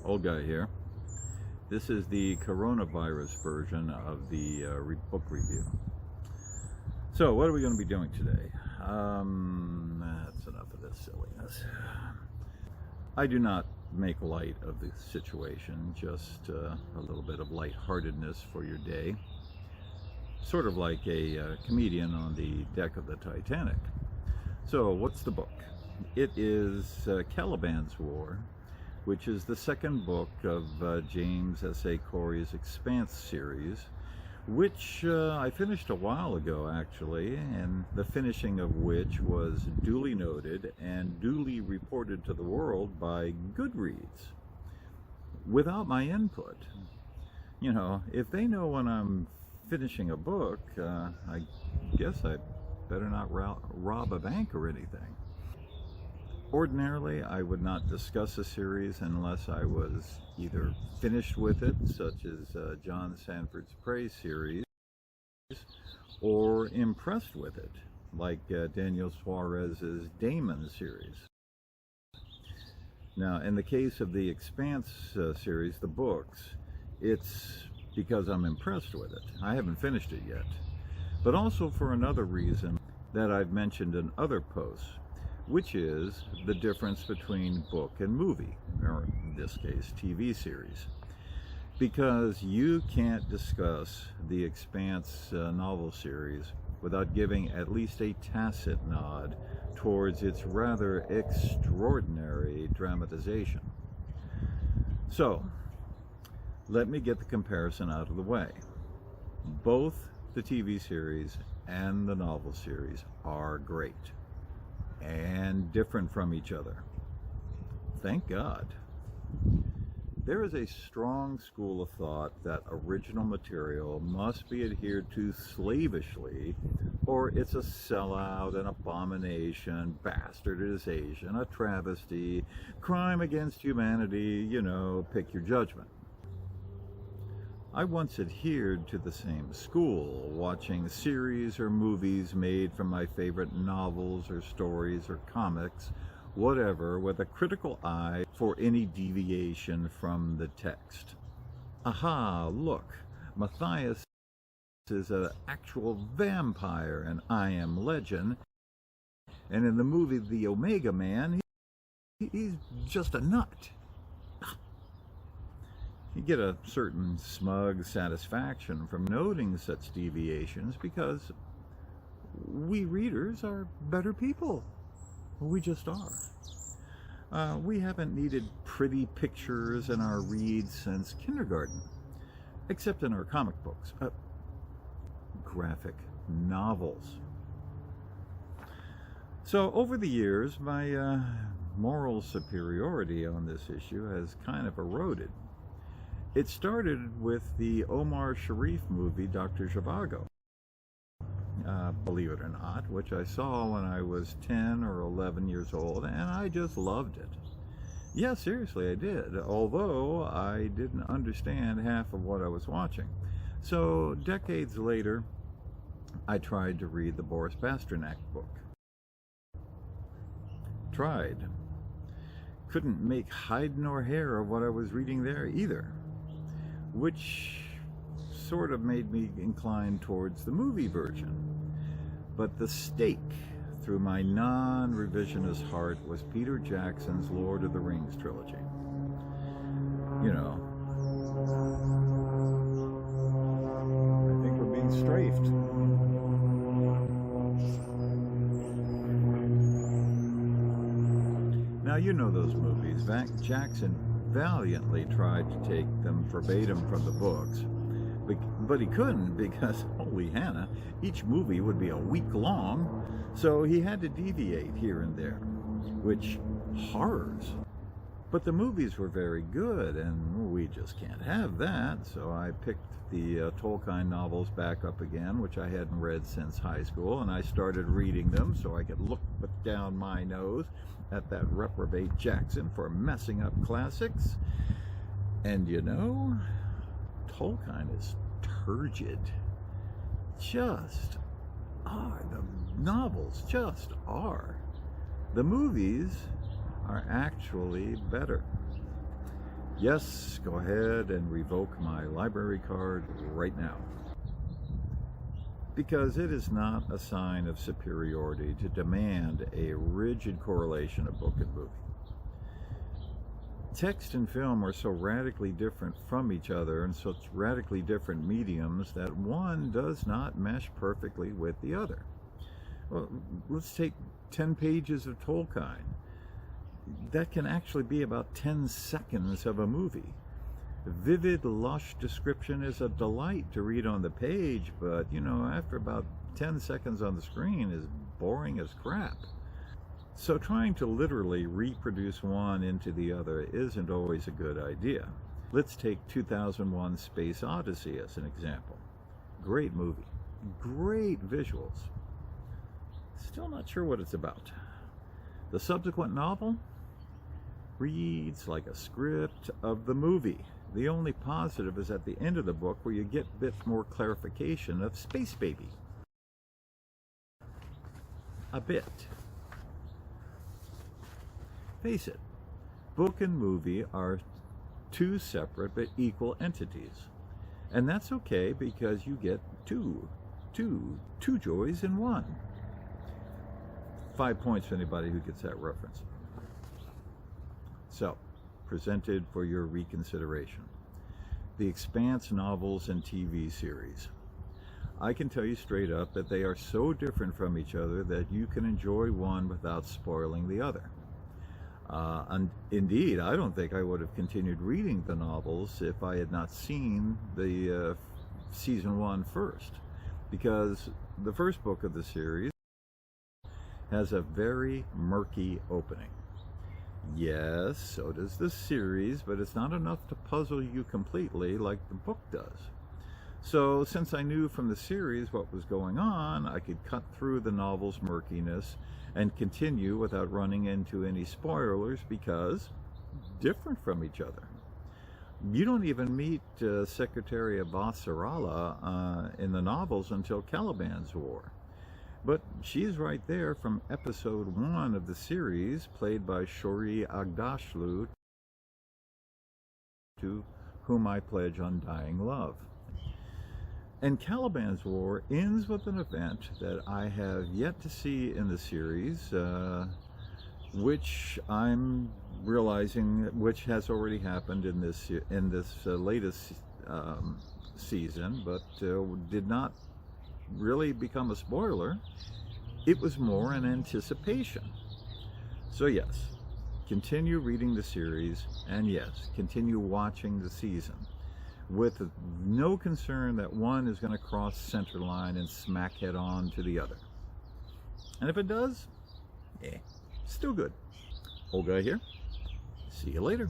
Old guy here. This is the coronavirus version of the book review. So what are we going to be doing today? That's enough of this silliness. I do not make light of the situation, just a little bit of lightheartedness for your day. Sort of like a comedian on the deck of the Titanic. So what's the book? It is Caliban's War, which is the second book of James S.A. Corey's Expanse series, which I finished a while ago actually, and the finishing of which was duly noted and duly reported to the world by Goodreads without my input. You know, if they know when I'm finishing a book, I guess I better not rob a bank or anything. Ordinarily, I would not discuss a series unless I was either finished with it, such as John Sanford's Prey series, or impressed with it, like Daniel Suarez's Damon series. Now, in the case of the Expanse series, the books, it's because I'm impressed with it. I haven't finished it yet, but also for another reason that I've mentioned in other posts, which is the difference between book and movie, or in this case, TV series. Because you can't discuss the Expanse novel series without giving at least a tacit nod towards its rather extraordinary dramatization. So, let me get the comparison out of the way. Both the TV series and the novel series are great and different from each other. Thank God. There is a strong school of thought that original material must be adhered to slavishly, or it's a sellout, an abomination, bastardization, a travesty, crime against humanity, you know, pick your judgment. I once adhered to the same school, watching series or movies made from my favorite novels or stories or comics, whatever, with a critical eye for any deviation from the text. Aha, look, Matthias is an actual vampire in I Am Legend, and in the movie The Omega Man, he's just a nut. You get a certain smug satisfaction from noting such deviations because we readers are better people. We just are. We haven't needed pretty pictures in our reads since kindergarten, except in our comic books, graphic novels. So over the years, my moral superiority on this issue has kind of eroded. It started with the Omar Sharif movie, Dr. Zhivago, believe it or not, which I saw when I was 10 or 11 years old, and I just loved it. Yeah, seriously, I did, although I didn't understand half of what I was watching. So, decades later, I tried to read the Boris Pasternak book. Tried. Couldn't make hide nor hair of what I was reading there either, which sort of made me inclined towards the movie version. But the stake through my non-revisionist heart was Peter Jackson's Lord of the Rings trilogy. You know, I think we're being strafed. Now, you know those movies. Jackson valiantly tried to take them verbatim from the books, but he couldn't because, holy Hannah, each movie would be a week long, so he had to deviate here and there, which horrors. But the movies were very good, and we just can't have that, so I picked the Tolkien novels back up again, which I hadn't read since high school, and I started reading them so I could look down my nose at that reprobate Jackson for messing up classics. And you know, Tolkien is turgid. Just are. The novels just are. The movies are actually better. Yes, go ahead and revoke my library card right now. Because it is not a sign of superiority to demand a rigid correlation of book and movie. Text and film are so radically different from each other and such radically different mediums that one does not mesh perfectly with the other. Well, let's take 10 pages of Tolkien. That can actually be about 10 seconds of a movie. Vivid, lush description is a delight to read on the page, but, after about 10 seconds on the screen is boring as crap. So trying to literally reproduce one into the other isn't always a good idea. Let's take 2001 Space Odyssey as an example. Great movie. Great visuals. Still not sure what it's about. The subsequent novel reads like a script of the movie. The only positive is at the end of the book where you get a bit more clarification of Space Baby. A bit. Face it, book and movie are two separate but equal entities. And that's okay because you get two joys in one. 5 points for anybody who gets that reference. So, presented for your reconsideration. The Expanse novels and TV series. I can tell you straight up that they are so different from each other that you can enjoy one without spoiling the other. And indeed, I don't think I would have continued reading the novels if I had not seen the season 1 first, because the first book of the series has a very murky opening. Yes, so does the series, but it's not enough to puzzle you completely like the book does. So since I knew from the series what was going on, I could cut through the novel's murkiness and continue without running into any spoilers because different from each other. You don't even meet Secretary Avasarala in the novels until Caliban's War. But she's right there from episode 1 of the series, played by Shori Agdashlu, to whom I pledge undying love. And Caliban's War ends with an event that I have yet to see in the series, which I'm realizing which has already happened in this latest season, but did not really become a spoiler. It was more an anticipation. So yes, continue reading the series, and yes, continue watching the season, with no concern that one is going to cross center line and smack head on to the other. And if it does, still good. Old guy here. See you later.